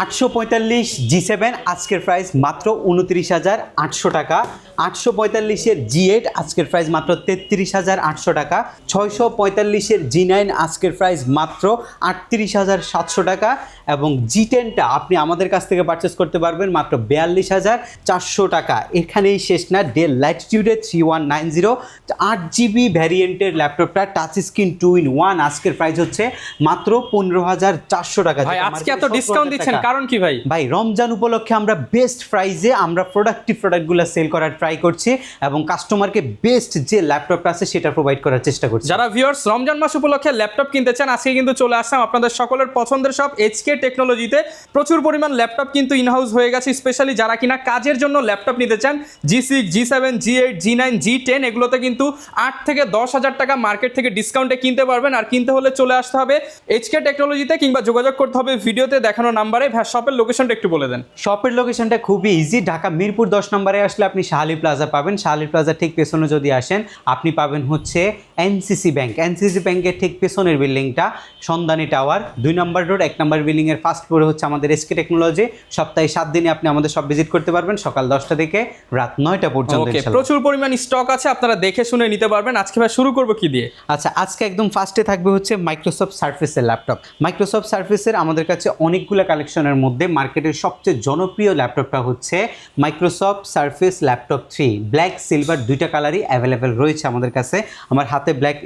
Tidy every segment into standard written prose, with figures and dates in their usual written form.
845 G7 আজকের price মাত্র 29,800 টাকা। 845-এর G8 আজকের প্রাইস মাত্র 33,800 টাকা। 645-এর G9 আজকের প্রাইস মাত্র 38,700 টাকা। এবং G10টা আপনি আমাদের কাছ থেকে পারচেস করতে পারবেন মাত্র 42,400 টাকা। এখানেই শেষ না, ডেল ল্যাটিটিউডের 3190 8GB ভ্যারিয়েন্টের ল্যাপটপটা টাচ স্ক্রিন 2-in-1 আজকের প্রাইস হচ্ছে মাত্র 15,400 টাকা। ভাই আজকে এত ডিসকাউন্ট দিচ্ছেন কারণ কি ভাই? ভাই রমজান উপলক্ষে আমরা বেস্ট প্রাইসে আমরা প্রোডাক্টিভ প্রোডাক্টগুলো সেল করার ট্রাই করছি এবং কাস্টমারকে বেস্ট যে ল্যাপটপটা আছে সেটা প্রোভাইড করার চেষ্টা করছি। যারা ভিউয়ার্স রমজান মাস উপলক্ষে ল্যাপটপ কিনতে চান, আজকে কিন্তু চলে আসলাম আপনাদের সকলের পছন্দের সব এইচকে টেকনোলজিতে। প্রচুর পরিমাণ ল্যাপটপ কিন্তু ইনহাউস হয়ে গেছে, স্পেশালি যারা কিনা কাজের জন্য ল্যাপটপ নিতে চান। G6, G7, G8, G9, G10 এগুলোতে কিন্তু 8 থেকে 10,000 টাকা মার্কেট থেকে ডিসকাউন্টে কিনতে পারবেন। আর কিনতে হলে চলে আসতে হবে এইচকে টেকনোলজিতে কিংবা যোগাযোগ করতে হবে ভিডিওতে দেখানো নাম্বারে। শপের লোকেশনটা একটু বলে দেন। শপের লোকেশনটা খুবই ইজি, ঢাকা মিরপুর 10 নম্বরে আসলে আপনি শাহালি প্লাজা পাবেন। শাহালি প্লাজা ঠিক পেছনে যদি আসেন আপনি পাবেন হচ্ছে এনসিসি ব্যাংক। এনসিসি ব্যাংকের ঠিক পেছনের বিল্ডিংটা সন্ধানী টাওয়ার 2 নম্বর রোড 1 নম্বর বিল্ডিংয়ের ফার্স্ট ফ্লোরে হচ্ছে আমাদের এসকে টেকনোলজি। সপ্তাহে 7 দিনে আপনি আমাদের সব ভিজিট করতে পারবেন, সকাল 10টা থেকে রাত 9টা পর্যন্ত। প্রচুর পরিমাণ স্টক আছে, আপনারা দেখে শুনে নিতে পারবেন। আজকে ভাই শুরু করবো কি দিয়ে? আচ্ছা, আজকে একদম ফার্স্টে থাকবে হচ্ছে মাইক্রোসফট সারফেসের ল্যাপটপ। মাইক্রোসফট সারফেসের আমাদের কাছে অনেকগুলো কালেকশনের মধ্যে মার্কেটের সবচেয়ে জনপ্রিয় ল্যাপটপটা হচ্ছে Microsoft surface laptop 3। Black silver দুইটা কালারই অ্যাভেলেবেল রয়েছে আমাদের কাছে। আমার হাতে ব্ল্যাক,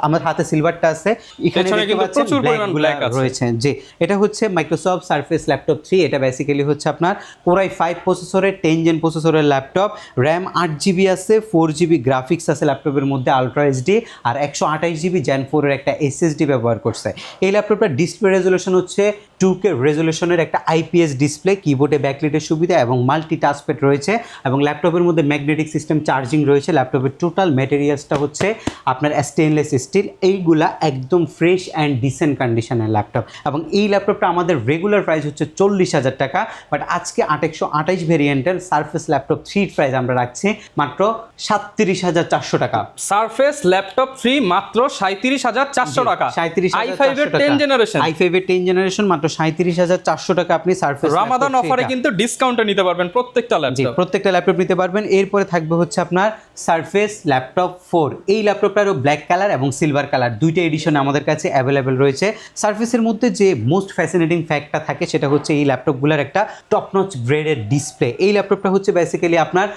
আমার হাতে সিলভারটা আছে, এখানে দেখতে পাচ্ছেন ব্ল্যাকগুলো রয়েছে। জি, এটা হচ্ছে মাইক্রোসফট সারফেস ল্যাপটপ 3। এটা বেসিক্যালি হচ্ছে আপনার কোরাই 5 প্রসেসরের 10 জেন প্রসেসরের ল্যাপটপ। র্যাম 8GB আছে, 4GB গ্রাফিক্স আছে ল্যাপটপের মধ্যে আলট্রা এইচডি, আর 128GB জেন 4 এর একটা এসএসডি ব্যবহার করছে। এই ল্যাপটপটার ডিসপ্লে রেজলিউশন হচ্ছে 2K রেজলিউশনের একটা IPS ডিসপ্লে, কিবোর্ডে ব্যাকলাইটের সুবিধা এবং মাল্টি টাচপ্যাড রয়েছে এবং ল্যাপটপের মধ্যে ম্যাগনেটিক সিস্টেম চার্জিং রয়েছে। ল্যাপটপের টোটাল ম্যাটেরিয়ালসটা হচ্ছে আপনার স্টেনলেস স্টিল। এইগুলা একদম ফ্রেশ অ্যান্ড ডিসেন্ট কন্ডিশনের ল্যাপটপ এবং এই ল্যাপটপটা আমাদের রেগুলার প্রাইস হচ্ছে 40,000 টাকা, বাট আজকে 828 ভেরিয়েন্টের সারফেস ল্যাপটপ 3 প্রাইস আমরা রাখছি মাত্র 37,400 টাকা। সারফেস ল্যাপটপ 3 মাত্র 37,400 টাকা। i5 এর 10 জেনারেশন, i5 এর 10 জেনারেশন মাত্র 37,400 টাকা। আপনি সারফেস রমাদান অফারে কিন্তু ডিসকাউন্টে নিতে পারবেন প্রত্যেকটা ল্যাপটপ। প্রত্যেকটা ল্যাপটপ নিতে পারবেন। এরপরে থাকবে হচ্ছে আপনার সারফেস ল্যাপটপ 4। এই ল্যাপটপটারও ব্ল্যাক কালার এবং সিলভার কালার দুইটা এডিশন আমাদের কাছে অ্যাভেলেবেল রয়েছে। সারফেসের মধ্যে যে মোস্ট ফ্যাসিনেটিং ফ্যাক্টটা থাকে সেটা হচ্ছে এই ল্যাপটপগুলোর একটা টপ নচ গ্রেডের ডিসপ্লে। এই ল্যাপটপটা হচ্ছে বেসিক্যালি আপনার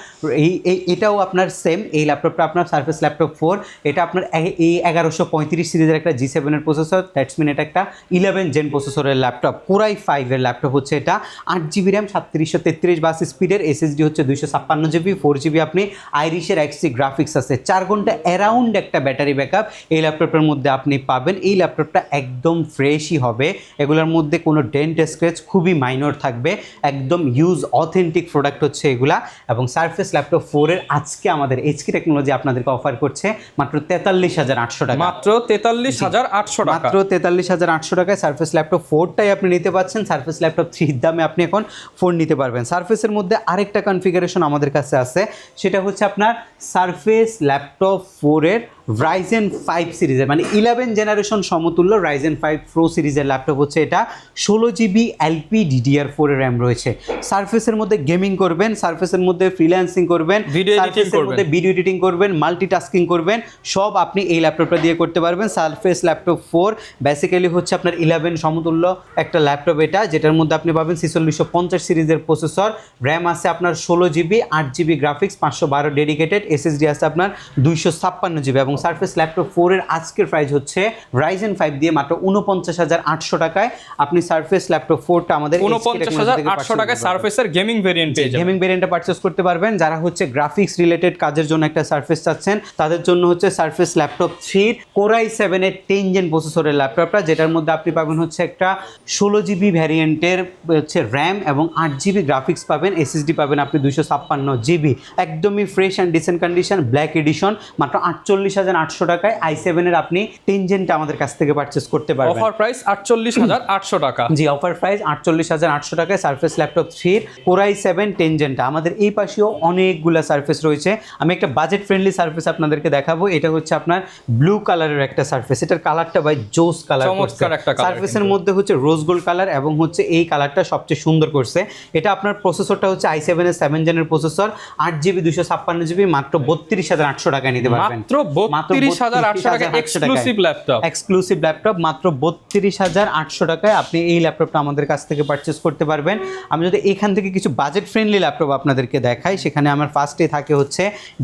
এটাও আপনার সেম। এই ল্যাপটপটা আপনার সারফেস ল্যাপটপ 4, এটা আপনার এই 1135 সিরিজের একটা G7 এর প্রসেসর। দ্যাটস মিন এটা একটা 11 জেন প্রসেসরের ল্যাপটপ। কোরাই 5 এর ল্যাপটপ হচ্ছে এটা। 8GB র্যাম 3733 বাস স্পিডের, SSD হচ্ছে 256GB, 4GB আপনি আইরিশের XC গ্রাফিক্স আছে। 4 ঘন্টা অ্যারাউন্ড একটা ব্যাটারি ব্যাকআপ এই ল্যাপটপের মধ্যে আপনি পাবেন। এই ল্যাপটপটা একদম ফ্রেশই হবে, এগুলোর মধ্যে কোনো ডেন্ট স্ক্র্যাচ খুবই মাইনর থাকবে, একদম ইউজ অথেন্টিক প্রোডাক্ট হচ্ছে এগুলা। এবং সারফেস ল্যাপটপ 4 এর আজকে আমাদের এইচকে টেকনোলজি আপনাদেরকে অফার করছে মাত্র 43,800 টাকা। মাত্র 43,800 টাকা। মাত্র 43,800 টাকায় সারফেস ল্যাপটপ 4টাই আপনি নিতে পাচ্ছেন। সারফেস ল্যাপটপ 3 দামে আপনি এখন 4 নিতে পারবেন। সারফেসের মধ্যে আরেকটা কনফিগারেশন আমাদের কাছে আছে, সেটা হচ্ছে আপনার সারফেস ল্যাপটপ 4 এর Ryzen 5 সিরিজের, মানে 11 জেনারেশন সমতুল্য Ryzen 5 Pro সিরিজের ল্যাপটপ হচ্ছে এটা। 16GB LPDDR4 এর র্যাম রয়েছে। সারফেসের মধ্যে গেমিং করবেন, সারফেসের মধ্যে ফ্রিল্যান্সিং করবেন, সারফেসের মধ্যে ভিডিও এডিটিং করবেন, মাল্টিটাস্কিং করবেন, সব আপনি এই ল্যাপটপটা দিয়ে করতে পারবেন। সারফেস ল্যাপটপ 4 বেসিক্যালি হচ্ছে আপনার 11 সমতুল্য একটা ল্যাপটপ এটা, যেটার মধ্যে আপনি পাবেন 4650 সিরিজের প্রসেসর। র্যাম আছে আপনার 16GB, 8GB graphics, 512 dedicated, SSD আছে আপনার 256GB। এবং সারফেস ল্যাপটপ 4 এর আজকের প্রাইস হচ্ছে Ryzen 5 দিয়ে মাত্র 49,800 টাকায় আপনি সারফেস ল্যাপটপ 4টা আমাদের 49,800 টাকায় সারফেসের গেমিং ভেরিয়েন্ট পেয়ে যাবেন। গেমিং ভেরিয়েন্টটা পারচেজ করতে পারবেন। যারা হচ্ছে গ্রাফিক্স রিলেটেড কাজের জন্য একটা সারফেস চাচ্ছেন তাদের জন্য হচ্ছে সারফেস ল্যাপটপ 3 কোরাই 7 এর 10 জেন প্রসেসরের ল্যাপটপটা, যেটার মধ্যে আপনি পাবেন হচ্ছে একটা 16GB ভ্যারিয়েন্টের হচ্ছে র্যাম এবং 8GB গ্রাফিক্স পাবেন, SSD পাবেন আপনি 256GB। একদমই fresh and dissent condition black addition, মাত্র 48,000 48,800 টাকায় i7 এর আপনি 10 জেনটা আমাদের কাছ থেকে পারচেস করতে পারবেন। অফার প্রাইস 48,800 টাকা। জি, অফার প্রাইস 48,800 টাকায় সারফেস ল্যাপটপ 3 Core i7 10 জেনটা। আমাদের এই পাশেও অনেকগুলা সারফেস রয়েছে। আমি একটা বাজেট ফ্রেন্ডলি সারফেস আপনাদেরকে দেখাবো। এটা হচ্ছে আপনার ব্লু কালারের একটা সারফেস। এটার কালারটা ভাই জোস কালার করছে। চমৎকার একটা কালার। সারফেসের মধ্যে হচ্ছে রোজ গোল্ড কালার এবং হচ্ছে এই কালারটা সবচেয়ে সুন্দর করছে। এটা আপনার প্রসেসরটা হচ্ছে i7 এর 7 জেনের প্রসেসর, 8GB 256GB, মাত্র 32,800 টাকায় নিতে পারবেন। মাত্র 32,800 টাকা এক্সক্লুসিভ ল্যাপটপ। এক্সক্লুসিভ ল্যাপটপ মাত্র 32,800 টাকায় আপনি এই ল্যাপটপটা আমাদের কাছ থেকে পারচেস করতে পারবেন। আমি যদি এখান থেকে কিছু বাজেট ফ্রেন্ডলি ল্যাপটপ আপনাদেরকে দেখাই, সেখানে আমার ফার্স্টে থাকে হচ্ছে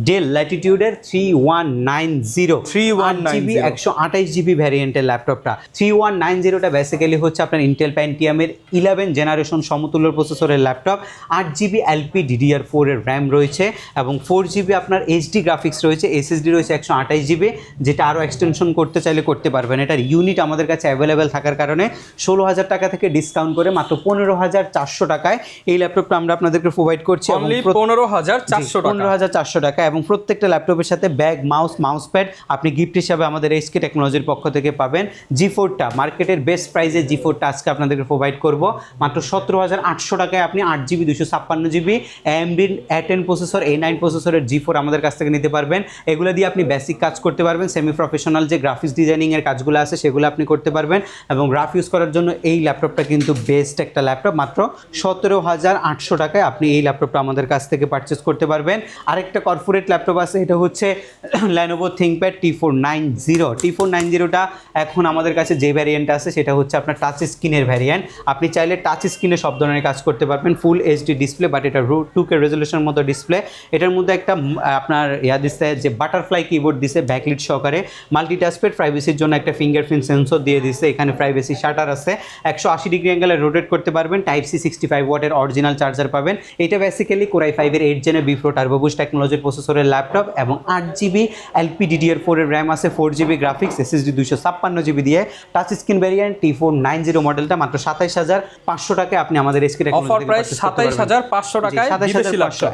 ডেল ল্যাটিটিউডের 3190 128GB ভ্যারিয়েন্টের ল্যাপটপটা। 3190টা বেসিক্যালি হচ্ছে আপনার ইন্টেল প্যান্টিয়ামের 11 জেনারেশন সমতুল্য প্রসেসরের ল্যাপটপ। 8GB LPDDR4 এর র্যাম রয়েছে এবং 4GB আপনার এইচডি গ্রাফিক্স রয়েছে, এসএসডি রয়েছে 128GB, যেটা আরও এক্সটেনশন করতে চাইলে করতে পারবেন। এটার ইউনিট আমাদের কাছে অ্যাভেলেবেল থাকার কারণে 16,000 টাকা থেকে ডিসকাউন্ট করে মাত্র 15,400 টাকায় এই ল্যাপটপটা আমরা আপনাদেরকে প্রোভাইড করছি। 15,400 টাকা এবং প্রত্যেকটা ল্যাপটপের সাথে ব্যাগ, মাউস প্যাড আপনি গিফট হিসাবে আমাদের এইচকে টেকনোলজির পক্ষ থেকে পাবেন। G4টা মার্কেটের বেস্ট প্রাইসে G4টা আজকে আপনাদেরকে প্রোভাইড করব মাত্র 17,800 টাকায়। আপনি 8GB 256GB AMD A10 processor, A9 প্রসেসরের G4 আমাদের কাছ থেকে নিতে পারবেন। এগুলো দিয়ে আপনি বেসিক কাজ করতে পারবেন, সেমি প্রফেশনাল যে গ্রাফিক্স ডিজাইনিং এর কাজগুলো আছে সেগুলো আপনি করতে পারবেন এবং গ্রাফ ইউজ করার জন্য এই ল্যাপটপটা কিন্তু বেস্ট একটা ল্যাপটপ। মাত্র 17,800 টাকায় আপনি এই ল্যাপটপটা আমাদের কাছ থেকে পারচেস করতে পারবেন। আরেকটা কর্পোরেট ল্যাপটপ আছে, এটা হচ্ছে Lenovo ThinkPad T490টা এখন আমাদের কাছে যে ভ্যারিয়েন্ট আছে সেটা হচ্ছে আপনার টাচ স্ক্রিনের ভ্যারিয়েন্ট। আপনি চাইলে টাচ স্ক্রিনে সব ধরনের কাজ করতে পারবেন, ফুল এইচডি ডিসপ্লে, বাট এটা 2K রেজলিউশনের মতো ডিসপ্লে। এটার মধ্যে একটা আপনার দিচ্ছে যে বাটারফ্লাই কিবোর্ড দিছে ব্যাকলিট সহকারে, মাল্টিটাস্কের প্রাইভেসির জন্য একটা ফিঙ্গারপ্রিন্ট সেন্সর দিয়ে দিছে, এখানে প্রাইভেসি শাটার আছে, 180 ডিগ্রি অ্যাঙ্গেলে রোটেট করতে পারবেন, টাইপ সি 65 ওয়াটের অরিজিনাল চার্জার পাবেন। এটা বেসিক্যালি Core i5 এর 8 জেনের B Pro টার্বো বুস্ট টেকনোলজির প্রসেসরের ল্যাপটপ এবং 8GB LPDDR4 এর র্যাম আছে, 4GB গ্রাফিক্স, এসএসডি 256GB দিয়ে। টাচ স্ক্রিন ভ্যারিয়েন্ট T490 মডেলটা মাত্র 27,500 টাকায় আপনি আমাদের এসকে টেকনোলজি অফার প্রাইস 27,500 টাকায় বিদেশি ল্যাপটপ।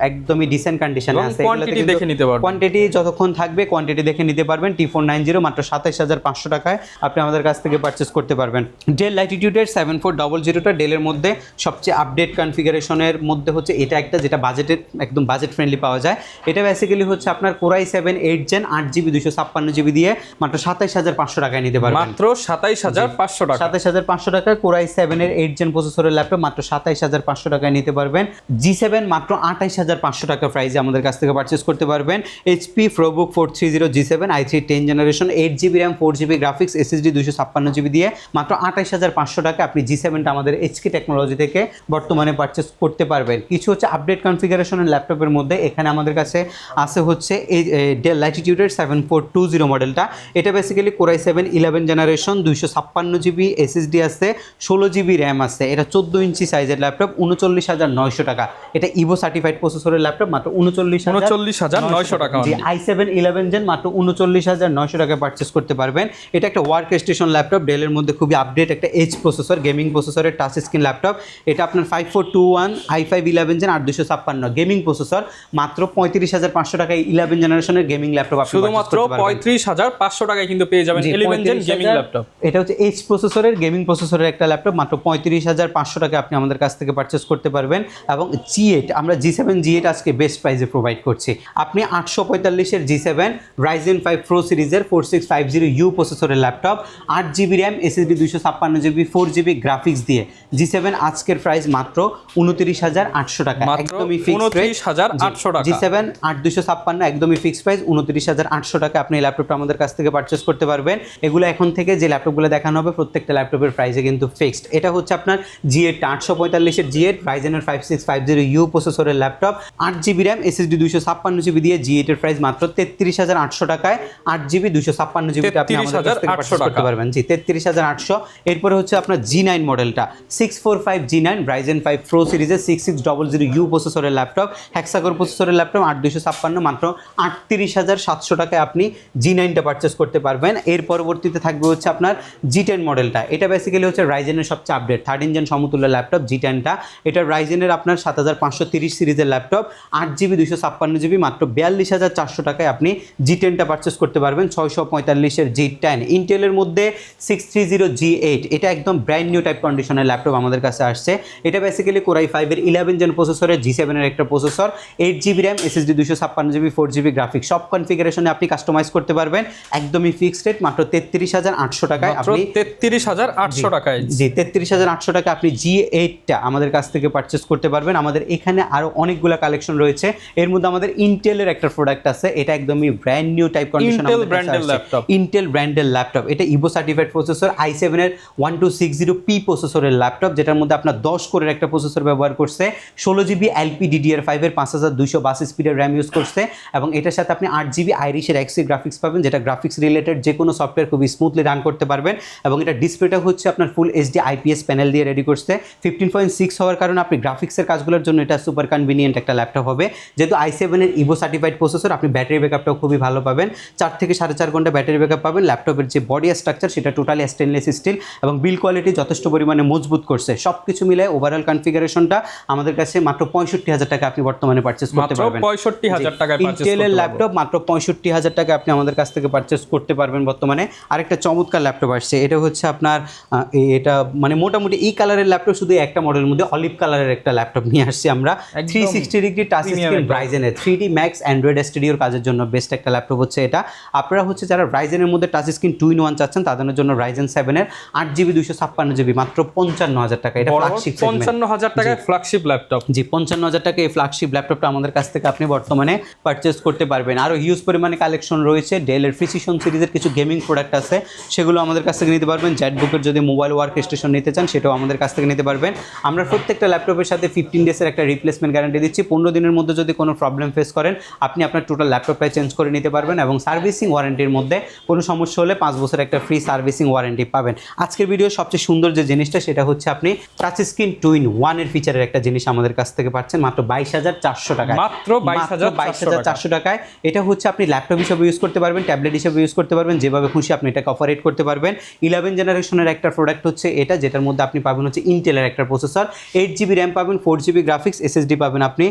একদমই ডিসেন্ট কন্ডিশনে আছে। কোয়ান্টিটি দেখে নিতে পারবেন, কোয়ান্টিটি যতক্ষণ থাকবে কোয়ান্টিটি দেখে নিতে পারবেন। T490 মাত্র 27,500 টাকায় আপনি আমাদের কাছ থেকে পারচেস করতে পারবেন। ডেল ল্যাটিটিউডের 7400টা ডেলের মধ্যে সবচেয়ে আপডেট কনফিগারেশনের মধ্যে হচ্ছে এটা একটা, যেটা বাজেটের একদম বাজেট ফ্রেন্ডলি পাওয়া যায়। এটা বেসিক্যালি হচ্ছে আপনার Core i7 8 gen 8GB 256GB দিয়ে মাত্র 27,500 টাকায় নিতে পারবেন। মাত্র 27,500 টাকা। 27,500 টাকায় Core i7 এর 8 জেন প্রসেসরের ল্যাপটপ মাত্র 27,500 টাকায় নিতে পারবেন। G7 মাত্র 28,500 টাকা প্রাইসে আমাদের কাছ থেকে পারচেস করতে পারবেন। HP ProBook 430 G7 i3 10 generation, 8GB RAM, 4GB graphics, SSD 256GB দিয়ে মাত্র 28,500 টাকা আপনি G7টা আমাদের HK টেকনোলজি থেকে বর্তমানে পারচেস করতে পারবেন। কিছু হচ্ছে আপডেট কনফিগারেশনের ল্যাপটপের মধ্যে এখানে আমাদের কাছে আছে হচ্ছে এই ডেল ল্যাটিটিউডের 7420 মডেলটা। এটা basically Core i7 11 generation, 256GB SSD আছে, 16GB র্যাম আছে। এটা 14 ইঞ্চি সাইজের ল্যাপটপ, 39,900 টাকা। এটা ইভো সার্টিফাইড প্রসেসরের ল্যাপটপ মাত্র 39,900 টাকা। জি, i7 11 জেন মাত্র 39,900 টাকায় পারচেস করতে পারবেন। এটা একটা ওয়ার্ক স্টেশন ল্যাপটপ, ডেলের মধ্যে খুবই আপডেট একটা এইচ প্রসেসর, গেমিং প্রসেসরের টাচ স্ক্রিন ল্যাপটপ। এটা আপনার 5421 i5 11 জেন 8256 গেমিং প্রসেসর, মাত্র 35,500 টাকায় 11 জেনারেশনের গেমিং ল্যাপটপ আপনি শুধুমাত্র 35,500 টাকায় কিন্তু পেয়ে যাবেন 11 জেন গেমিং ল্যাপটপ। এটা হচ্ছে এইচ প্রসেসরের গেমিং প্রসেসরের একটা ল্যাপটপ, মাত্র 35,500 টাকায় আপনি আমাদের কাছ থেকে পারচেস করতে পারবেন। এবং G8 আমরা G7 G8 আজকে বেস্ট প্রাইসে প্রোভাইড করছি। আপনি 845 এর G7 Ryzen 5 Pro সিরিজের 4650U প্রসেসরের laptop, 8GB RAM, SSD 256GB, 4GB graphics দিয়ে G7 আজকের প্রাইস মাত্র 29,800 টাকা, একদমই ফিক্সড প্রাইস। 29,800 টাকা। G7 8256 একদমই ফিক্সড প্রাইস, 29,800 টাকা আপনি এই ল্যাপটপটা আমাদের কাছ থেকে পারচেস করতে পারবেন। এগুলো এখন থেকে যে ল্যাপটপগুলো দেখানো হবে প্রত্যেকটা ল্যাপটপের প্রাইসে কিন্তু ফিক্সড। এটা হচ্ছে আপনার G8 845 এর G8 Ryzen 5650U প্রসেসরের laptop, 8GB RAM, SSD 256GB দিয়ে G8 এর প্রাইস মাত্র 33,800 টাকায়। 8GB 256GB আপনি আমাদের কাছ থেকে পারচেস করতে পারবেন। জি, 33,800। এরপরে হচ্ছে আপনার G9 মডেলটা 645 G9 Ryzen 5 Pro সিরিজের 6600U প্রসেসরের ল্যাপটপ, হেক্সাকোর প্রসেসরের ল্যাপটপ, 8256 মাত্র 38,700 টাকায় আপনি G9টা পারচেস করতে পারবেন। এর পরবর্তীতে থাকবে হচ্ছে আপনার G10 মডেলটা। এটা বেসিক্যালি হচ্ছে রাইজেনের সবচেয়ে আপডেট 13 জেন সমতুল্য ল্যাপটপ G10টা। এটা রাইজেনের আপনার 7530 সিরিজের ল্যাপটপ, 8GB 256GB মাত্র 42,400 টাকায় আপনি আপনি G10টা পারচেস করতে পারবেন 645 G10। ইন্টেলের মধ্যে 630G8, এটা একদম ব্র্যান্ড নিউ টাইপ কন্ডিশনের ল্যাপটপ আমাদের কাছে আসছে। এটা বেসিক্যালি Core i5 এর 11 জেন প্রসেসরের G7 এর একটা processor, 8GB RAM, SSD 256GB, 4GB graphics, সব কনফিগারেশনে আপনি কাস্টমাইজ করতে পারবেন। একদমই ফিক্সড রেট, মাত্র 33,800 টাকায় আপনি 33,800 টাকায়। জি 33,800 টাকা আপনি G8টা আমাদের কাছ থেকে পারচেস করতে পারবেন। আমাদের এখানে আরো অনেকগুলো কালেকশন রয়েছে, এর মধ্যে আমাদের ইন্টেলের একটা প্রোডাক্ট আছে, এটা একদমই brand new type condition Intel ব্র্যান্ডের ল্যাপটপ, ইন্টেল ব্র্যান্ডের ল্যাপটপ। এটা ইভো সার্টিফাইড প্রসেসর, i7 এর 1260P প্রসেসরের ল্যাপটপ, যেটার মধ্যে আপনার 10 কোরের একটা প্রসেসর ব্যবহার করছে, 16GB LPDDR5 এর 5222 স্পিডের র্যাম ইউজ করছে, এবং এটার সাথে আপনি 8GB আইরিশের XC গ্রাফিক্স পাবেন, যেটা গ্রাফিক্স রিলেটেড যে কোনো সফটওয়্যার খুব স্মুথলি রান করতে পারবেন। এবং এটা ডিসপ্লেটা হচ্ছে আপনার ফুল HD IPS প্যানেল দিয়ে রেডি করছে, 15.6 হওয়ার কারণে আপনি গ্রাফিক্সের কাজগুলোর জন্য এটা সুপার কনভিনিয়েন্ট একটা ল্যাপটপ হবে। যেহেতু i7 এর ইভো সার্টিফাইড প্রসেসর, আপনি ব্যাটারি ব্যাকআপটাও খুবই ভালো পাবেন, 4 থেকে 4.5 ঘন্টা ব্যাটারি ব্যাকআপ পাবেন। ল্যাপটপের যে বডি স্ট্রাকচার সেটা টোটালি স্টেনলেস স্টিল, এবং বিল কোয়ালিটি যথেষ্ট পরিমাণে মজবুত করছে। সব কিছু মিলে ওভারঅল কনফিগারেশনটা আমাদের কাছে মাত্র 65,000 টাকা আপনি বর্তমানে পারচেস করতে পারবেন। 65,000 টাকায় ইন্টেলের ল্যাপটপ মাত্র 65,000 টাকা আপনি আমাদের কাছ থেকে পারচেস করতে পারবেন বর্তমানে। আরেকটা চমৎকার ল্যাপটপ আসছে, এটা হচ্ছে আপনার এটা মানে মোটামুটি এই কালারের ল্যাপটপ, শুধু একটা মডেলের মধ্যে অলিভ কালারের একটা ল্যাপটপ নিয়ে আসছি আমরা, 360 ডিগ্রি টাচ স্ক্রিন রাইজেনের 3D Max অ্যান্ড্রয়েড স্টুডিওর কাজের জন্য বেস্ট একটা ল্যাপটপ হচ্ছে এটা। আপনারা হচ্ছে যারা রাইজেনের মধ্যে টাচ স্ক্রিন 2-in-1 চাচ্ছেন, তাদের জন্য Ryzen 7 এর 8GB 256GB মাত্র 55,000 টাকা। এটা ফ্ল্যাগশিপ 55,000 টাকায় ফ্ল্যাগশিপ ল্যাপটপ। জি 55,000 টাকা এই ফ্ল্যাগশিপ ল্যাপটপটা আমাদের কাছ থেকে আপনি বর্তমানে পারচেস করতে পারবেন। আরও হিউজ পরিমাণে কালেকশন রয়েছে, ডেলের প্রিসিশন সিরিজের কিছু গেমিং প্রোডাক্ট আছে, সেগুলো আমাদের কাছ থেকে নিতে পারবেন। জ্যাটবুকের যদি মোবাইল ওয়ার্ক স্টেশন নিতে চান, সেটাও আমাদের কাছ থেকে নিতে পারবেন। আমরা প্রত্যেকটা ল্যাপটপের সাথে 15 ডেজের একটা রিপ্লেসমেন্ট গ্যারান্টি দিচ্ছি। 15 দিনের মধ্যে যদি কোনো প্রবলেম ফেস করেন, আপনি আপনার টোটাল ল্যাপটপটাই চেঞ্জ করে নিতে পারবেন, এবং সার্ভিসিং ওয়ারেন্টির মধ্যে কোনো সমস্যা হলে 5 বছর একটা ফ্রি সার্ভিসিং ওয়ারেন্টি পাবেন। আজকের ভিডিও সবচেয়ে সুন্দর যে জিনিসটা, সেটা হচ্ছে আপনি টাচ স্ক্রিন 2-in-1 এর ফিচারের একটা জিনিস আমাদের কাছ থেকে পাচ্ছেন মাত্র 22,400 টাকায়। মাত্র 22,400 টাকায়। এটা হচ্ছে আপনি ল্যাপটপ হিসেবে ইউজ করতে পারবেন, ট্যাবলেট হিসেবে ইউজ করতে পারবেন, যেভাবে খুশি আপনি এটাকে অপারেট করতে পারবেন। 11 জেনারেশনের একটা প্রোডাক্ট হচ্ছে এটা, যেটার মধ্যে আপনি পাবেন হচ্ছে ইন্টেলের একটা প্রসেসর, 8GB র্যাম পাবেন, 4GB গ্রাফিক্স, SSD পাবেন আপনি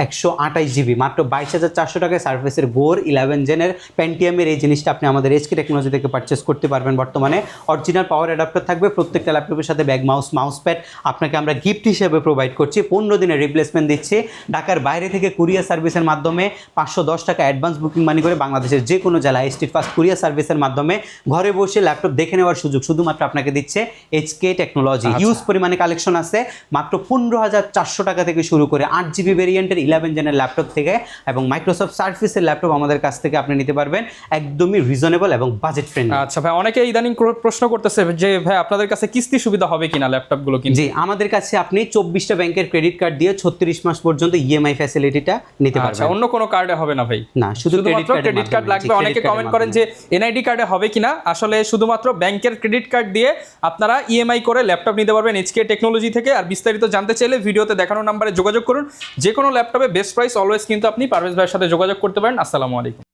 128GB, মাত্র 22,400 টাকায় সার্ফেসের গোর 11 জেনের পেন্টিয়ামের এই জিনিসটা আপনি আমাদের HK টেকনোলজি থেকে পারচেস করতে পারবেন বর্তমানে। অরিজিনাল পাওয়ার অ্যাডাপ্টার থাকবে প্রত্যেকটা ল্যাপটপের সাথে, ব্যাগ মাউস প্যাড আপনাকে আমরা গিফট হিসেবে প্রোভাইড করছি। 15 দিনের রিপ্লেসমেন্ট দিচ্ছি। ঢাকার বাইরে থেকে কুরিয়ার সার্ভিসের মাধ্যমে 510 টাকা অ্যাডভান্স বুকিং মানি করে বাংলাদেশের যে কোনো জেলায় স্ট্রিট ফাস্ট কুরিয়ার সার্ভিসের মাধ্যমে ঘরে বসে ল্যাপটপ দেখে নেওয়ার সুযোগ শুধুমাত্র আপনাকে দিচ্ছে HK টেকনোলজি। হিউজ পরিমাণে কালেকশন আছে, মাত্র 15,400 টাকা থেকে শুরু করে 8GB ভেরিয়েন্টের 11 জেনের ল্যাপটপ থেকে, এবং মাইক্রোসফট সার্ফেসের ল্যাপটপ আমাদের কাছ থেকে আপনি নিতে পারবেন একদমই রিজনেবল এবং বাজেট ফ্রেন্ডলি। আচ্ছা ভাই, অনেকে ইদানিং প্রশ্ন করতেছে যে ভাই আপনাদের কাছে কিস্তি সুবিধা হবে কিনা ল্যাপটপগুলো কিনতে? জি, আমাদের কাছে আপনি 24টা ব্যাংকের ক্রেডিট কার্ড দিয়ে 36 মাস পর্যন্ত EMI ফ্যাসিলিটিটা নিতে পারবেন। আচ্ছা, অন্য কোনো কার্ডে হবে না ভাই? না, শুধুমাত্র ক্রেডিট কার্ড লাগবে। অনেকে কমেন্ট করেন যে NID কার্ডে হবে কিনা, আসলে শুধুমাত্র ব্যাংকের ক্রেডিট কার্ড দিয়ে আপনারা EMI করে ল্যাপটপ নিতে পারবেন HK টেকনোলজি থেকে। আর বিস্তারিত জানতে চাইলে ভিডিওতে দেখানো নাম্বারে যোগাযোগ করুন। যে কোনো ল্যাপটপে বেস্ট প্রাইস অলওয়েজ কিন্তু আপনি পারভেজ ভাইয়ের সাথে যোগাযোগ করতে পারেন। আসসালামু আলাইকুম।